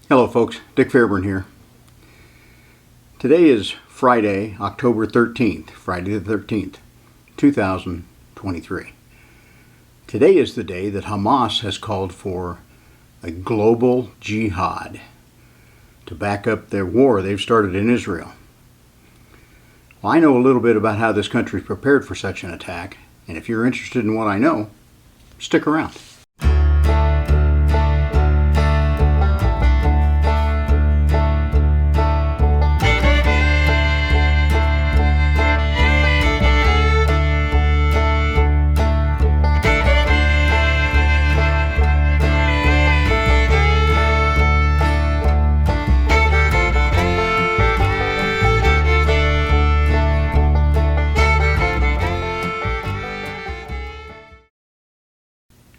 Hello folks, Dick Fairburn here. Today is Friday, October 13th, Friday the 13th, 2023. Today is the day that Hamas has called for a global jihad to back up their war they've started in Israel. Well, I know a little bit about how this country is prepared for such an attack, and if you're interested in what I know, stick around.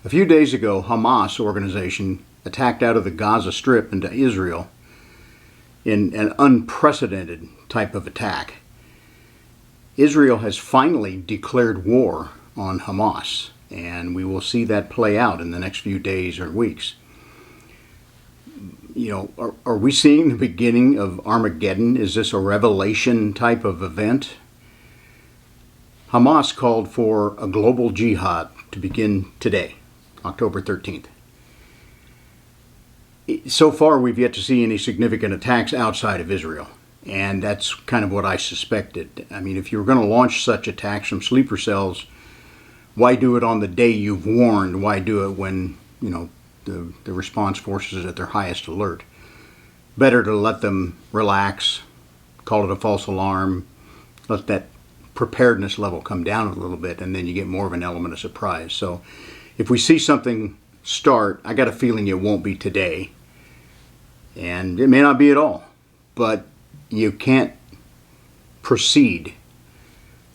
A few days ago, Hamas organization attacked out of the Gaza Strip into Israel in an unprecedented type of attack. Israel has finally declared war on Hamas, and we will see that play out in the next few days or weeks. Are we seeing the beginning of Armageddon? Is this a revelation type of event? Hamas called for a global jihad to begin today, October 13th. So far, we've yet to see any significant attacks outside of Israel, and that's kind of what I suspected. I mean, if you're going to launch such attacks from sleeper cells, why do it on the day you've warned? Why do it when, the response force is at their highest alert? Better to let them relax, call it a false alarm, let that preparedness level come down a little bit, and then you get more of an element of surprise. So if we see something start, I got a feeling it won't be today. And it may not be at all. But you can't proceed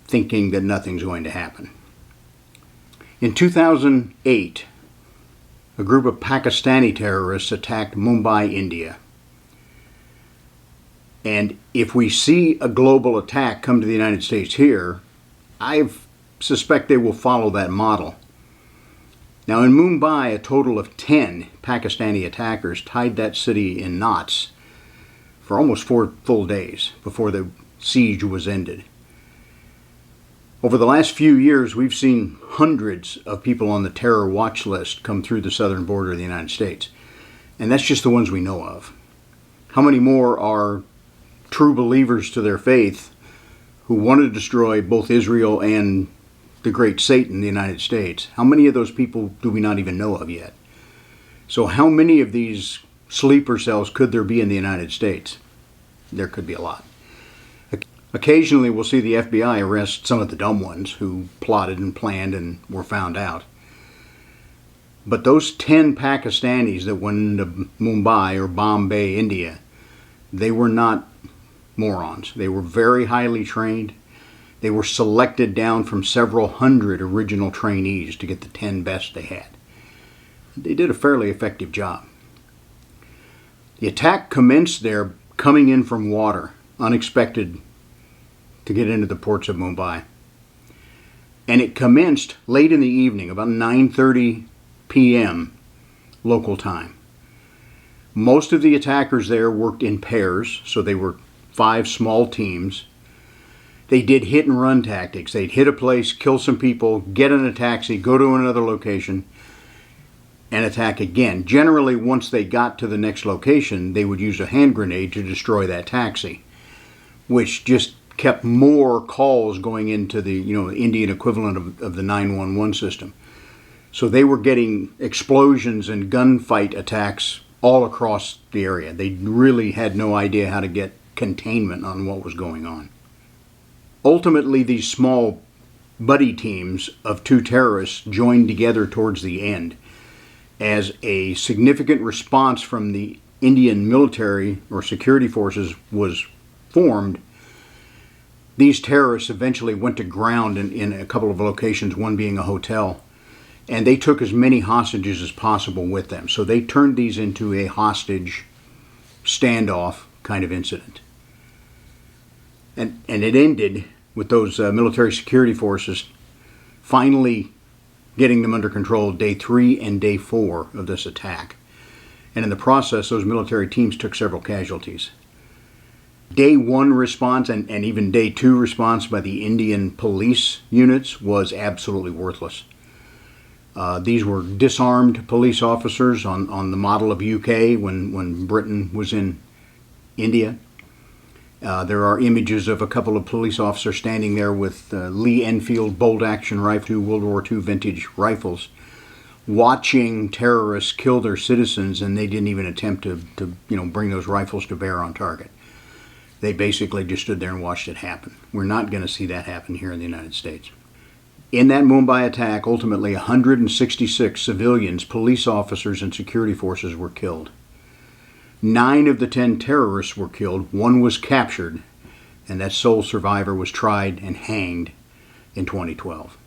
thinking that nothing's going to happen. In 2008, a group of Pakistani terrorists attacked Mumbai, India. And if we see a global attack come to the United States here, I suspect they will follow that model. Now in Mumbai, a total of 10 Pakistani attackers tied that city in knots for almost 4 full days before the siege was ended. Over the last few years, we've seen hundreds of people on the terror watch list come through the southern border of the United States. And that's just the ones we know of. How many more are true believers to their faith who want to destroy both Israel and the great Satan, the United States? How many of those people do we not even know of yet? So how many of these sleeper cells could there be in the United States? There could be a lot. Occasionally we'll see the FBI arrest some of the dumb ones who plotted and planned and were found out. But those 10 Pakistanis that went into Mumbai or Bombay, India, they were not morons. They were very highly trained. They were selected down from several hundred original trainees to get the 10 best they had. They did a fairly effective job. The attack commenced there coming in from water, unexpected to get into the ports of Mumbai. And it commenced late in the evening, about 9:30 p.m. local time. Most of the attackers there worked in pairs, so they were 5 small teams. They did hit and run tactics. They'd hit a place, kill some people, get in a taxi, go to another location, and attack again. Generally, once they got to the next location, they would use a hand grenade to destroy that taxi, which just kept more calls going into the Indian equivalent of the 911 system. So they were getting explosions and gunfight attacks all across the area. They really had no idea how to get containment on what was going on. Ultimately, these small buddy teams of 2 terrorists joined together towards the end as a significant response from the Indian military or security forces was formed. These terrorists eventually went to ground in a couple of locations, one being a hotel, and they took as many hostages as possible with them. So they turned these into a hostage standoff kind of incident. And it ended with those military security forces finally getting them under control day 3 and day 4 of this attack. And in the process, those military teams took several casualties. Day 1 response and even day 2 response by the Indian police units was absolutely worthless. These were disarmed police officers on the model of UK when Britain was in India. There are images of a couple of police officers standing there with Lee Enfield bolt-action rifle, World War II vintage rifles, watching terrorists kill their citizens, and they didn't even attempt to bring those rifles to bear on target. They basically just stood there and watched it happen. We're not going to see that happen here in the United States. In that Mumbai attack, ultimately 166 civilians, police officers, and security forces were killed. 9 of the 10 terrorists were killed. 1 was captured, and that sole survivor was tried and hanged in 2012.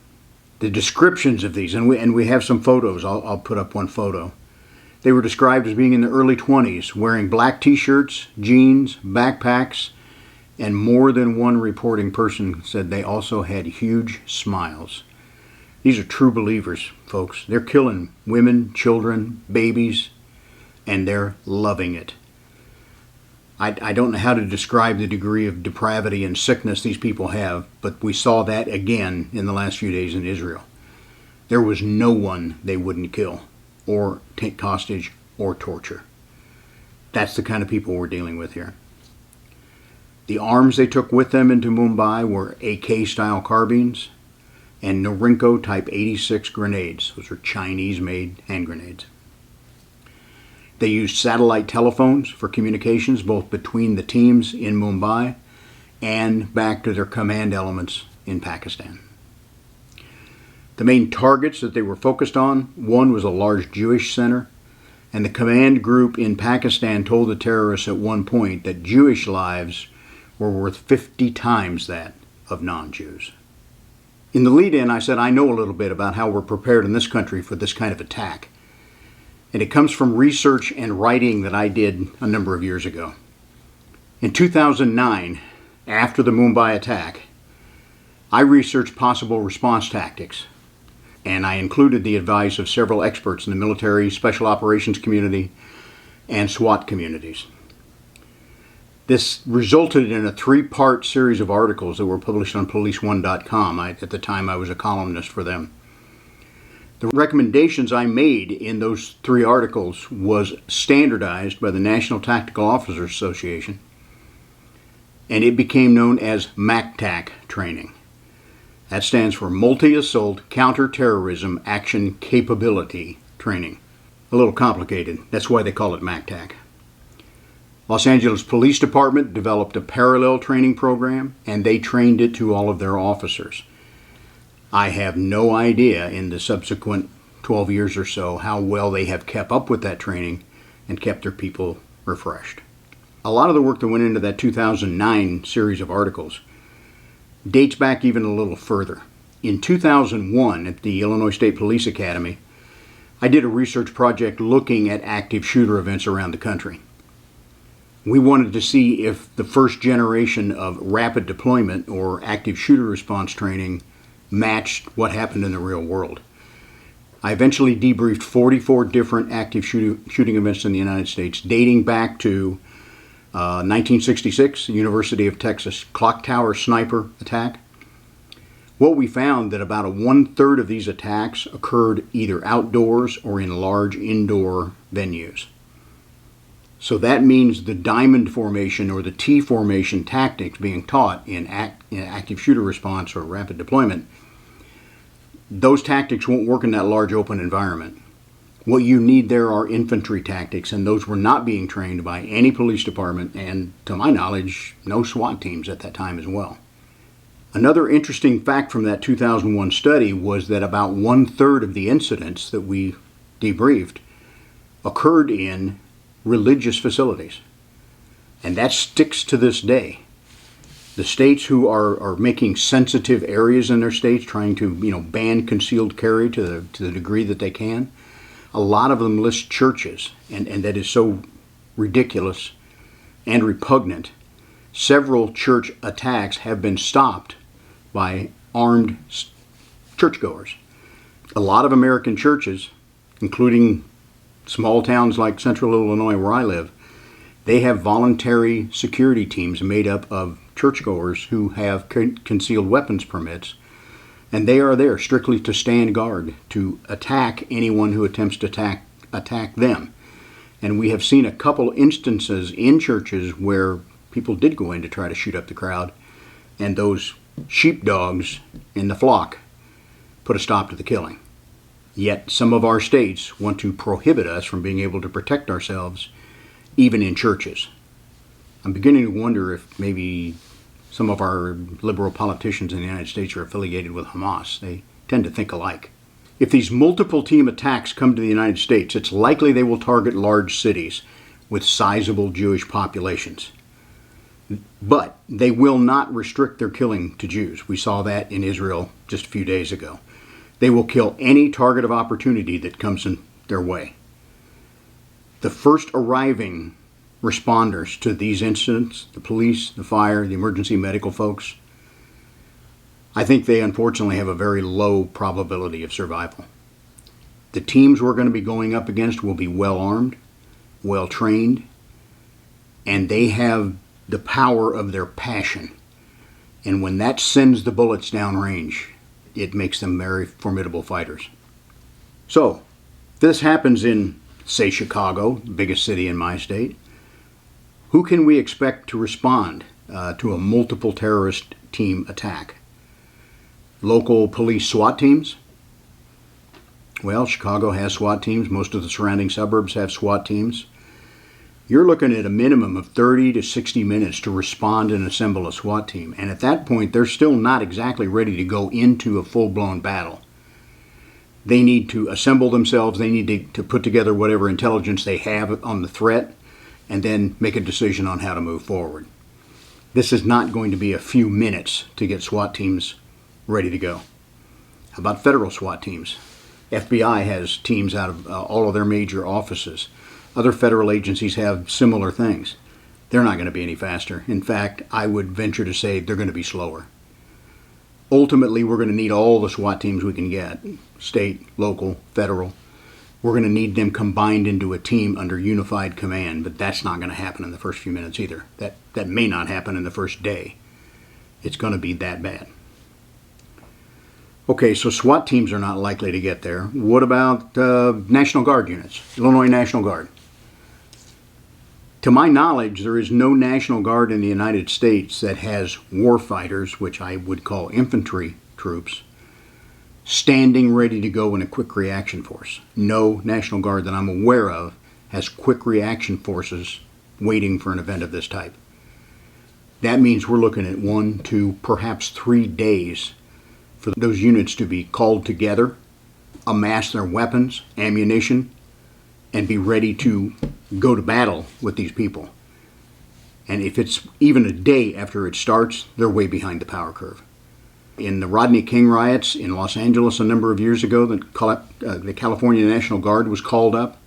The descriptions of these, and we have some photos. I'll put up one photo. They were described as being in the early 20s, wearing black t-shirts, jeans, backpacks, and more than one reporting person said they also had huge smiles. These are true believers, folks. They're killing women, children, babies, and they're loving it. I don't know how to describe the degree of depravity and sickness these people have, but we saw that again in the last few days in Israel. There was no one they wouldn't kill, or take hostage, or torture. That's the kind of people we're dealing with here. The arms they took with them into Mumbai were AK-style carbines and Norinco Type 86 grenades. Those are Chinese-made hand grenades. They used satellite telephones for communications both between the teams in Mumbai and back to their command elements in Pakistan. The main targets that they were focused on, one was a large Jewish center, and the command group in Pakistan told the terrorists at one point that Jewish lives were worth 50 times that of non-Jews. In the lead-in, I said I know a little bit about how we're prepared in this country for this kind of attack. And it comes from research and writing that I did a number of years ago. In 2009, after the Mumbai attack, I researched possible response tactics, and I included the advice of several experts in the military, special operations community, and SWAT communities. This resulted in a 3-part series of articles that were published on policeone.com. At the time, I was a columnist for them. The recommendations I made in those 3 articles was standardized by the National Tactical Officers Association, and it became known as MACTAC training. That stands for Multi-Assault Counterterrorism Action Capability Training. A little complicated. That's why they call it MACTAC. Los Angeles Police Department developed a parallel training program, and they trained it to all of their officers. I have no idea in the subsequent 12 years or so how well they have kept up with that training and kept their people refreshed. A lot of the work that went into that 2009 series of articles dates back even a little further. In 2001, at the Illinois State Police Academy, I did a research project looking at active shooter events around the country. We wanted to see if the first generation of rapid deployment or active shooter response training matched what happened in the real world. I eventually debriefed 44 different active shooting events in the United States, dating back to 1966, the University of Texas clock tower sniper attack. What we found that about 1/3 of these attacks occurred either outdoors or in large indoor venues. So that means the diamond formation or the T formation tactics being taught in active shooter response or rapid deployment, those tactics won't work in that large open environment. What you need there are infantry tactics, and those were not being trained by any police department, and to my knowledge, no SWAT teams at that time as well. Another interesting fact from that 2001 study was that about 1/3 of the incidents that we debriefed occurred in religious facilities. And that sticks to this day. The states who are making sensitive areas in their states, trying to ban concealed carry to the degree that they can, a lot of them list churches, and that is so ridiculous and repugnant. Several church attacks have been stopped by armed churchgoers. A lot of American churches, including Small towns like central Illinois, where I live, they have voluntary security teams made up of churchgoers who have concealed weapons permits, and they are there strictly to stand guard, to attack anyone who attempts to attack them. And we have seen a couple instances in churches where people did go in to try to shoot up the crowd, and those sheepdogs in the flock put a stop to the killing. Yet some of our states want to prohibit us from being able to protect ourselves, even in churches. I'm beginning to wonder if maybe some of our liberal politicians in the United States are affiliated with Hamas. They tend to think alike. If these multiple team attacks come to the United States, it's likely they will target large cities with sizable Jewish populations. But they will not restrict their killing to Jews. We saw that in Israel just a few days ago. They will kill any target of opportunity that comes in their way. The first arriving responders to these incidents, the police, the fire, the emergency medical folks, I think they unfortunately have a very low probability of survival. The teams we're going to be going up against will be well armed, well trained, and they have the power of their passion. And when that sends the bullets downrange, it makes them very formidable fighters. So, this happens in, say, Chicago, the biggest city in my state. Who can we expect to respond to a multiple terrorist team attack? Local police SWAT teams? Well, Chicago has SWAT teams. Most of the surrounding suburbs have SWAT teams. You're looking at a minimum of 30 to 60 minutes to respond and assemble a SWAT team. And at that point, they're still not exactly ready to go into a full-blown battle. They need to assemble themselves. They need to put together whatever intelligence they have on the threat and then make a decision on how to move forward. This is not going to be a few minutes to get SWAT teams ready to go. How about federal SWAT teams? FBI has teams out of all of their major offices. Other federal agencies have similar things. They're not going to be any faster. In fact, I would venture to say they're going to be slower. Ultimately, we're going to need all the SWAT teams we can get, state, local, federal. We're going to need them combined into a team under unified command, but that's not going to happen in the first few minutes either. That may not happen in the first day. It's going to be that bad. Okay, so SWAT teams are not likely to get there. What about National Guard units, Illinois National Guard? To my knowledge, there is no National Guard in the United States that has warfighters, which I would call infantry troops, standing ready to go in a quick reaction force. No National Guard that I'm aware of has quick reaction forces waiting for an event of this type. That means we're looking at 1, 2, perhaps 3 days for those units to be called together, amass their weapons, ammunition, and be ready to go to battle with these people. And if it's even a day after it starts, they're way behind the power curve. In the Rodney King riots in Los Angeles a number of years ago, the California National Guard was called up,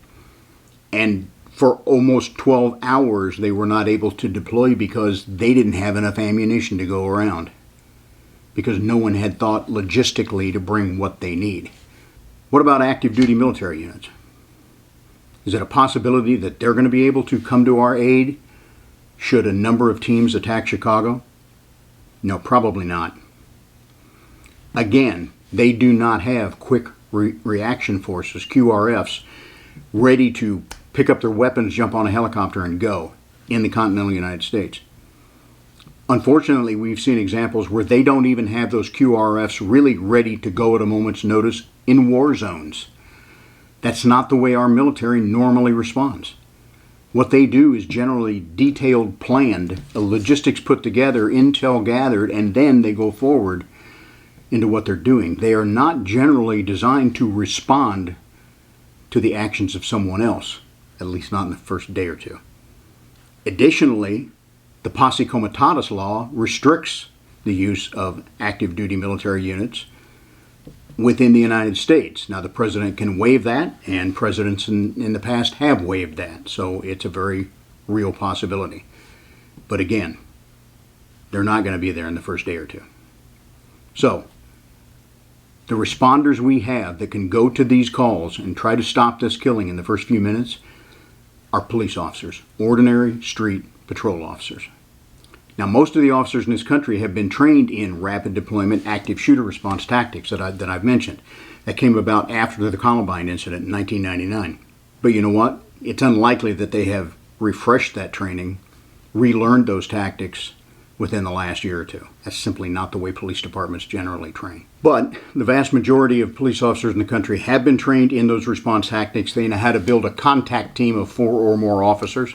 and for almost 12 hours they were not able to deploy because they didn't have enough ammunition to go around, because no one had thought logistically to bring what they need. What about active duty military units? Is it a possibility that they're going to be able to come to our aid should a number of teams attack Chicago? No, probably not. Again, they do not have quick reaction forces, QRFs, ready to pick up their weapons, jump on a helicopter, and go in the continental United States. Unfortunately, we've seen examples where they don't even have those QRFs really ready to go at a moment's notice in war zones. That's not the way our military normally responds. What they do is generally detailed, planned, logistics put together, intel gathered, and then they go forward into what they're doing. They are not generally designed to respond to the actions of someone else, at least not in the first day or two. Additionally, the Posse Comitatus law restricts the use of active duty military units within the United States. Now, the president can waive that, and presidents in the past have waived that, so it's a very real possibility. But again, they're not going to be there in the first day or two. So, The responders we have that can go to these calls and try to stop this killing in the first few minutes are police officers, ordinary street patrol officers. Now, most of the officers in this country have been trained in rapid deployment active shooter response tactics that I've mentioned. That came about after the Columbine incident in 1999. But you know what? It's unlikely that they have refreshed that training, relearned those tactics within the last year or two. That's simply not the way police departments generally train. But the vast majority of police officers in the country have been trained in those response tactics. They know how to build a contact team of 4 or more officers.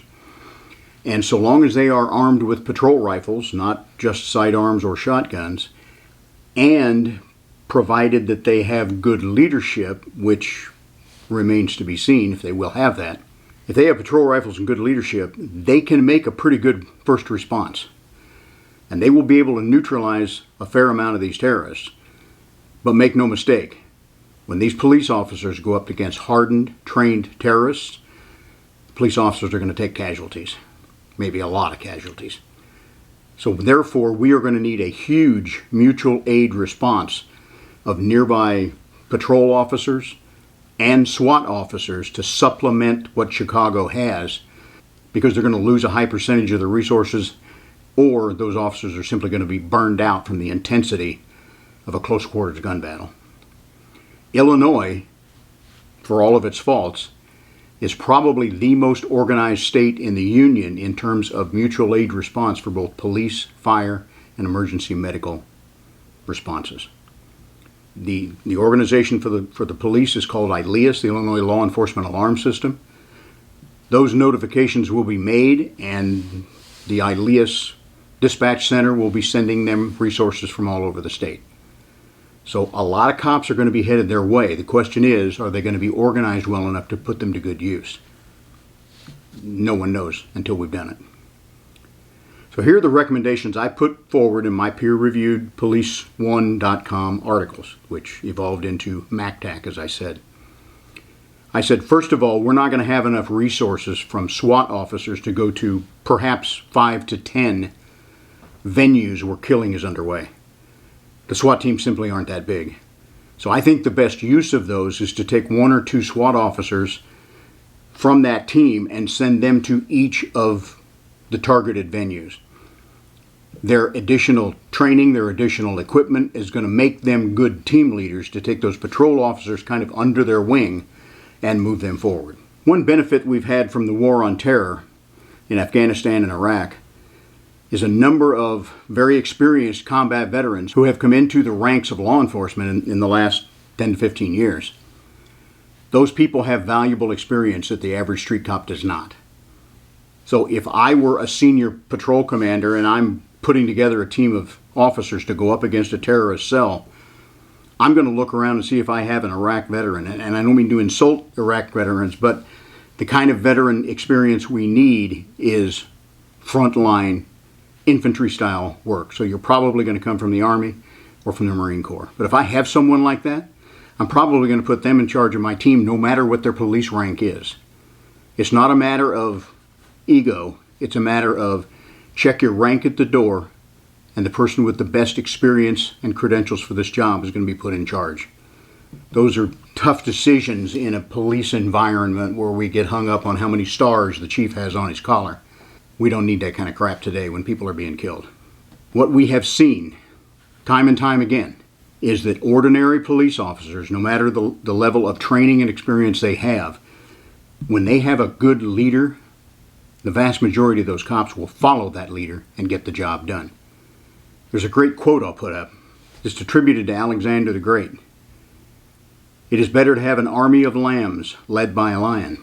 And so long as they are armed with patrol rifles, not just sidearms or shotguns, and provided that they have good leadership, which remains to be seen if they will have that, if they have patrol rifles and good leadership, they can make a pretty good first response. And they will be able to neutralize a fair amount of these terrorists. But make no mistake, when these police officers go up against hardened, trained terrorists, police officers are going to take casualties, maybe a lot of casualties. So therefore, we are going to need a huge mutual aid response of nearby patrol officers and SWAT officers to supplement what Chicago has, because they're going to lose a high percentage of the resources, or those officers are simply going to be burned out from the intensity of a close quarters gun battle. Illinois, for all of its faults, is probably the most organized state in the union in terms of mutual aid response for both police, fire, and emergency medical responses. The organization for the police is called ILEAS, the Illinois Law Enforcement Alarm System. Those notifications will be made, and the ILEAS dispatch center will be sending them resources from all over the state. So a lot of cops are going to be headed their way. The question is, are they going to be organized well enough to put them to good use? No one knows until we've done it. So here are the recommendations I put forward in my peer-reviewed police1.com articles, which evolved into MACTAC, as I said. I said, first of all, we're not going to have enough resources from SWAT officers to go to perhaps 5 to 10 venues where killing is underway. The SWAT teams simply aren't that big. So I think the best use of those is to take 1 or 2 SWAT officers from that team and send them to each of the targeted venues. Their additional training, their additional equipment is going to make them good team leaders to take those patrol officers kind of under their wing and move them forward. One benefit we've had from the war on terror in Afghanistan and Iraq is a number of very experienced combat veterans who have come into the ranks of law enforcement in the last 10 to 15 years. Those people have valuable experience that the average street cop does not. So if I were a senior patrol commander and I'm putting together a team of officers to go up against a terrorist cell, I'm going to look around and see if I have an Iraq veteran. And I don't mean to insult Iraq veterans, but the kind of veteran experience we need is frontline infantry style work. So you're probably going to come from the Army or from the Marine Corps. But if I have someone like that, I'm probably going to put them in charge of my team no matter what their police rank is. It's not a matter of ego. It's a matter of check your rank at the door, and the person with the best experience and credentials for this job is going to be put in charge. Those are tough decisions in a police environment where we get hung up on how many stars the chief has on his collar. We don't need that kind of crap today when people are being killed. What we have seen time and time again is that ordinary police officers, no matter the level of training and experience they have, when they have a good leader, the vast majority of those cops will follow that leader and get the job done. There's a great quote I'll put up. It's attributed to Alexander the Great. It is better to have an army of lambs led by a lion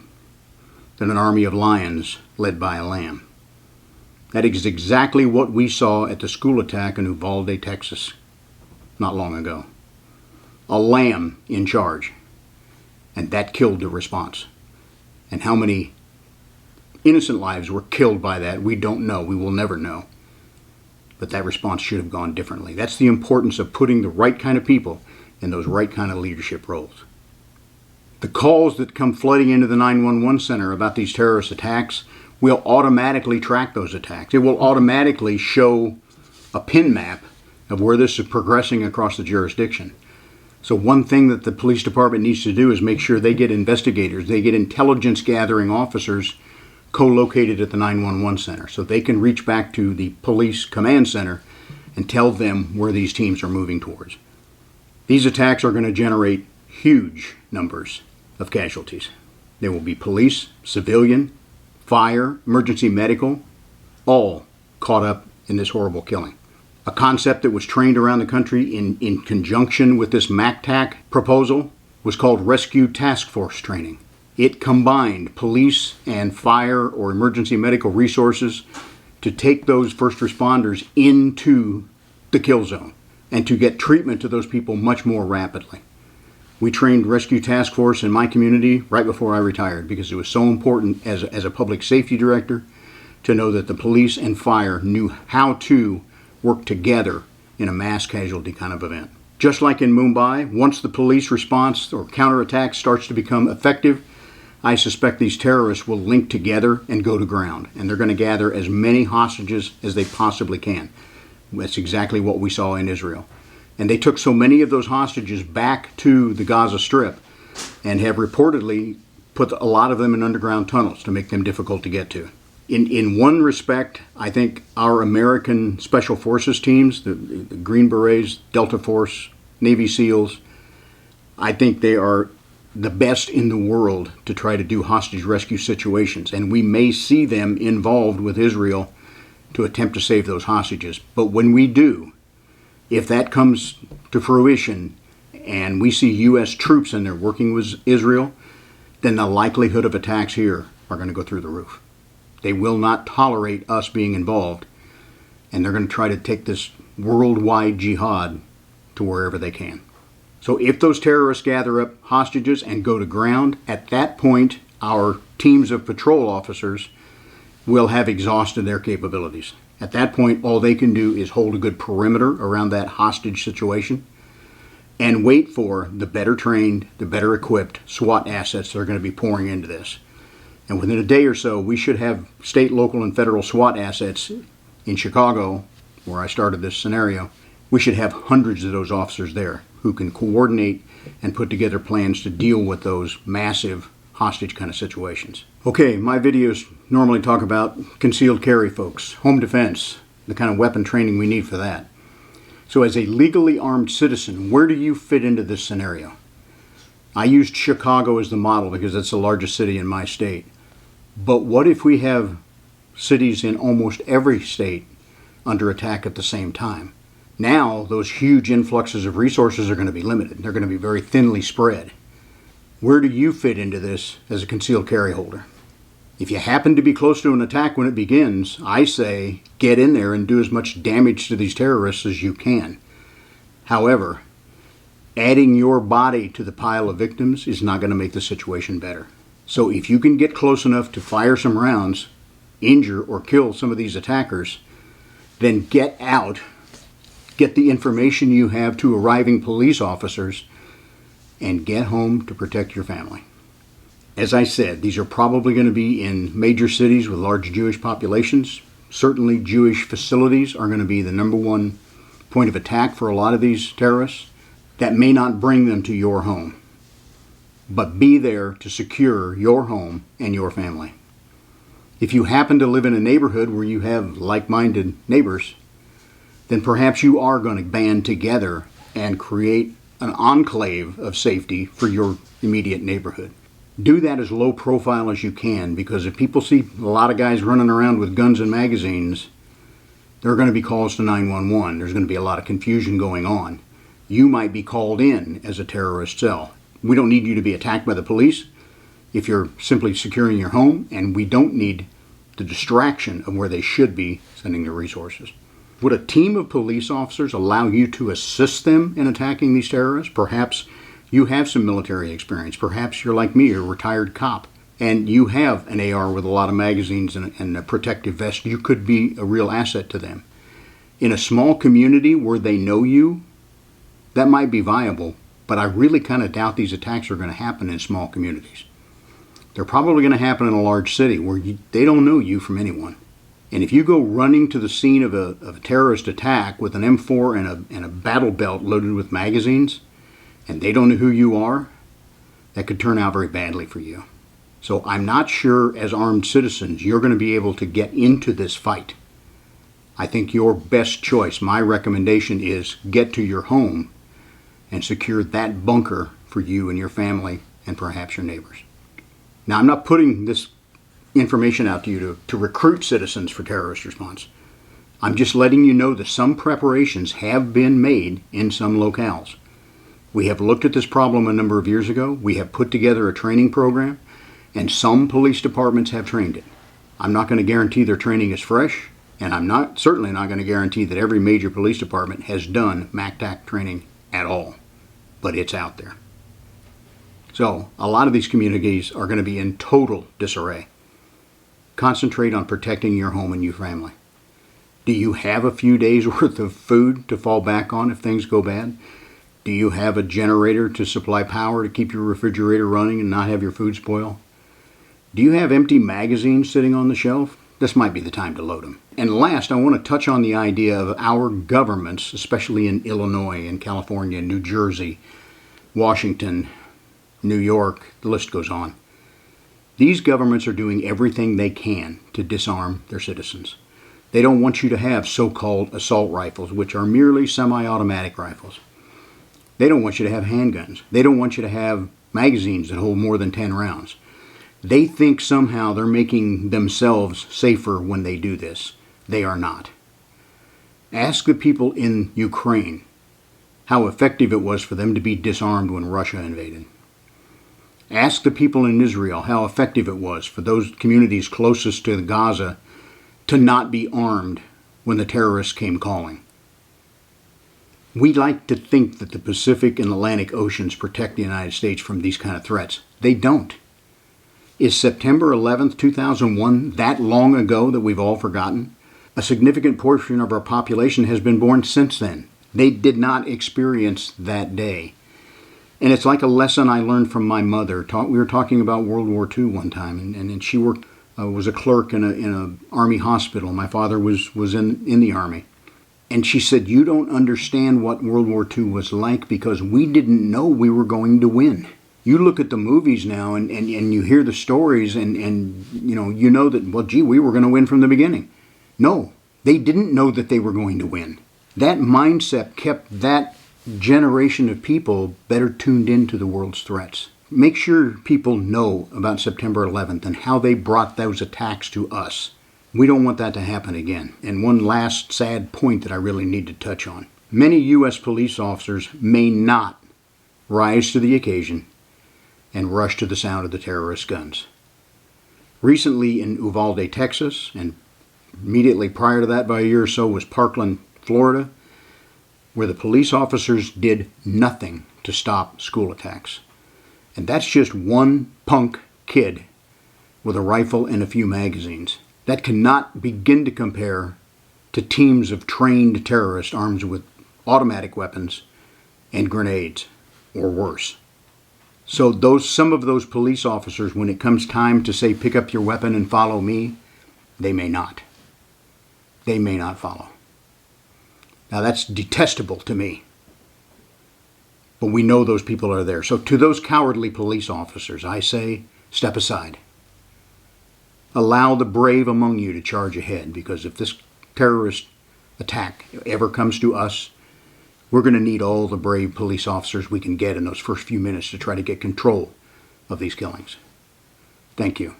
than an army of lions led by a lamb. That is exactly what we saw at the school attack in Uvalde, Texas, not long ago. A lamb in charge. And that killed the response. And how many innocent lives were killed by that, we don't know. We will never know. But that response should have gone differently. That's the importance of putting the right kind of people in those right kind of leadership roles. The calls that come flooding into the 911 center about these terrorist attacks will automatically track those attacks. It will automatically show a pin map of where this is progressing across the jurisdiction. So one thing that the police department needs to do is make sure they get investigators, they get intelligence gathering officers co-located at the 911 center so they can reach back to the police command center and tell them where these teams are moving towards. These attacks are going to generate huge numbers of casualties. There will be police, civilian, fire, emergency medical, all caught up in this horrible killing. A concept that was trained around the country in conjunction with this MACTAC proposal was called Rescue Task Force Training. It combined police and fire or emergency medical resources to take those first responders into the kill zone and to get treatment to those people much more rapidly. We trained Rescue Task Force in my community right before I retired because it was so important as a public safety director to know that the police and fire knew how to work together in a mass casualty kind of event. Just like in Mumbai, once the police response or counterattack starts to become effective, I suspect these terrorists will link together and go to ground, and they're going to gather as many hostages as they possibly can. That's exactly what we saw in Israel. And they took so many of those hostages back to the Gaza Strip and have reportedly put a lot of them in underground tunnels to make them difficult to get to. In one respect, I think our American Special Forces teams, the Green Berets, Delta Force, Navy SEALs, I think they are the best in the world to try to do hostage rescue situations. And we may see them involved with Israel to attempt to save those hostages. But when we do, if that comes to fruition and we see U.S. troops in there working with Israel, then the likelihood of attacks here are going to go through the roof. They will not tolerate us being involved, and they're going to try to take this worldwide jihad to wherever they can. So if those terrorists gather up hostages and go to ground, at that point, our teams of patrol officers will have exhausted their capabilities. At that point, all they can do is hold a good perimeter around that hostage situation and wait for the better trained, the better equipped SWAT assets that are going to be pouring into this. And within a day or so, we should have state, local, and federal SWAT assets in Chicago, where I started this scenario. We should have hundreds of those officers there who can coordinate and put together plans to deal with those massive hostage kind of situations. Okay, my videos normally talk about concealed carry, folks, home defense, the kind of weapon training we need for that. So as a legally armed citizen, where do you fit into this scenario? I used Chicago as the model because it's the largest city in my state. But what if we have cities in almost every state under attack at the same time? Now, those huge influxes of resources are going to be limited. They're going to be very thinly spread. Where do you fit into this as a concealed carry holder? If you happen to be close to an attack when it begins, I say get in there and do as much damage to these terrorists as you can. However, adding your body to the pile of victims is not going to make the situation better. So if you can get close enough to fire some rounds, injure or kill some of these attackers, then get out, get the information you have to arriving police officers, and get home to protect your family. As I said, these are probably going to be in major cities with large Jewish populations. Certainly Jewish facilities are going to be the number one point of attack for a lot of these terrorists. That may not bring them to your home, but be there to secure your home and your family. If you happen to live in a neighborhood where you have like-minded neighbors, then perhaps you are going to band together and create an enclave of safety for your immediate neighborhood. Do that as low profile as you can, because if people see a lot of guys running around with guns and magazines, there are going to be calls to 911. There's going to be a lot of confusion going on. You might be called in as a terrorist cell. We don't need you to be attacked by the police if you're simply securing your home, and we don't need the distraction of where they should be sending their resources. Would a team of police officers allow you to assist them in attacking these terrorists? Perhaps you have some military experience. Perhaps you're like me, a retired cop, and you have an AR with a lot of magazines and a protective vest. You could be a real asset to them. In a small community where they know you, that might be viable, but I really kind of doubt these attacks are going to happen in small communities. They're probably going to happen in a large city where they don't know you from anyone. And if you go running to the scene of a terrorist attack with an M4 and a battle belt loaded with magazines, and they don't know who you are, that could turn out very badly for you. So I'm not sure as armed citizens you're going to be able to get into this fight. I think your best choice, my recommendation is get to your home and secure that bunker for you and your family and perhaps your neighbors. Now, I'm not putting this information out to you to recruit citizens for terrorist response. I'm just letting you know that some preparations have been made in some locales. We have looked at this problem a number of years ago. We have put together a training program, and some police departments have trained it. I'm not going to guarantee their training is fresh, and I'm certainly not going to guarantee that every major police department has done MACTAC training at all, but it's out there. So a lot of these communities are going to be in total disarray. Concentrate on protecting your home and your family. Do you have a few days worth of food to fall back on if things go bad? Do you have a generator to supply power to keep your refrigerator running and not have your food spoil? Do you have empty magazines sitting on the shelf? This might be the time to load them. And last, I want to touch on the idea of our governments, especially in Illinois and California, New Jersey, Washington, New York, the list goes on. These governments are doing everything they can to disarm their citizens. They don't want you to have so-called assault rifles, which are merely semi-automatic rifles. They don't want you to have handguns. They don't want you to have magazines that hold more than 10 rounds. They think somehow they're making themselves safer when they do this. They are not. Ask the people in Ukraine how effective it was for them to be disarmed when Russia invaded. Ask the people in Israel how effective it was for those communities closest to Gaza to not be armed when the terrorists came calling. We like to think that the Pacific and Atlantic Oceans protect the United States from these kind of threats. They don't. Is September 11th, 2001 that long ago that we've all forgotten? A significant portion of our population has been born since then. They did not experience that day. And it's like a lesson I learned from my mother. We were talking about World War II one time, and she worked, was a clerk in an Army hospital. My father was in the Army. And she said, you don't understand what World War II was like because we didn't know we were going to win. You look at the movies now and you hear the stories and you know that, well, gee, we were going to win from the beginning. No, they didn't know that they were going to win. That mindset kept that generation of people better tuned into the world's threats. Make sure people know about September 11th and how they brought those attacks to us. We don't want that to happen again. And one last sad point that I really need to touch on. Many U.S. police officers may not rise to the occasion and rush to the sound of the terrorist guns. Recently in Uvalde, Texas, and immediately prior to that by a year or so was Parkland, Florida, where the police officers did nothing to stop school attacks. And that's just one punk kid with a rifle and a few magazines. That cannot begin to compare to teams of trained terrorists armed with automatic weapons and grenades, or worse. So some of those police officers, when it comes time to say, pick up your weapon and follow me, they may not. They may not follow. Now that's detestable to me. But we know those people are there. So to those cowardly police officers, I say, step aside. Allow the brave among you to charge ahead, because if this terrorist attack ever comes to us, we're going to need all the brave police officers we can get in those first few minutes to try to get control of these killings. Thank you.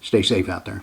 Stay safe out there.